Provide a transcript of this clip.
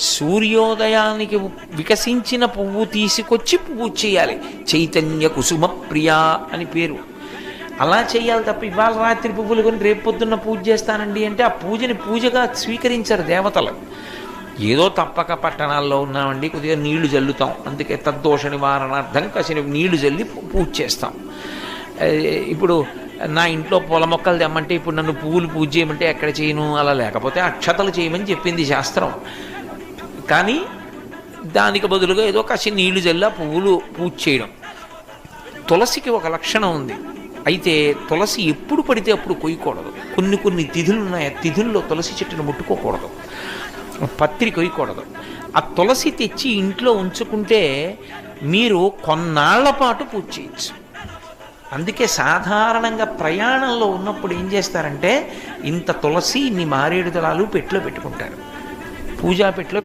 సూర్యోదయానికి వికసించిన పువ్వు తీసుకొచ్చి పూజ చేయాలి. చైతన్య కుసుమ ప్రియా అని పేరు. అలా చేయాలి తప్ప ఇవాళ రాత్రి పువ్వులు కొని రేపు పొద్దున్న పూజ చేస్తానండి అంటే ఆ పూజని పూజగా స్వీకరించారు దేవతలు. ఏదో తప్పక పట్టణాల్లో ఉన్నామండి, కొద్దిగా నీళ్లు జల్లుతాం, అందుకే తద్దోష నివారణార్థం కాసిన నీళ్లు జల్లి పూజ చేస్తాం. ఇప్పుడు నా ఇంట్లో పూల మొక్కలు తెమ్మంటే ఇప్పుడు నన్ను పువ్వులు పూజ చేయమంటే ఎక్కడ చేయను? అలా లేకపోతే అక్షతలు చేయమని చెప్పింది శాస్త్రం. కానీ దానికి బదులుగా ఏదో కాసి నీళ్లు జల్లి పువ్వులు పూజ చేయడం. తులసికి ఒక లక్షణం ఉంది. అయితే తులసి ఎప్పుడు పడితే అప్పుడు కొయ్యకూడదు. కొన్ని తిథులు ఉన్నాయి, ఆ తిథుల్లో తులసి చెట్టును ముట్టుకోకూడదు, పత్రి కొయ్యకూడదు. ఆ తులసి తెచ్చి ఇంట్లో ఉంచుకుంటే మీరు కొన్నాళ్ల పాటు పూజ చేయొచ్చు. అందుకే సాధారణంగా ప్రయాణంలో ఉన్నప్పుడు ఏం చేస్తారంటే ఇంత తులసి ఇన్ని మారేడు దళాలు పెట్టిలో పెట్టుకుంటారు, పూజా పెట్టిలో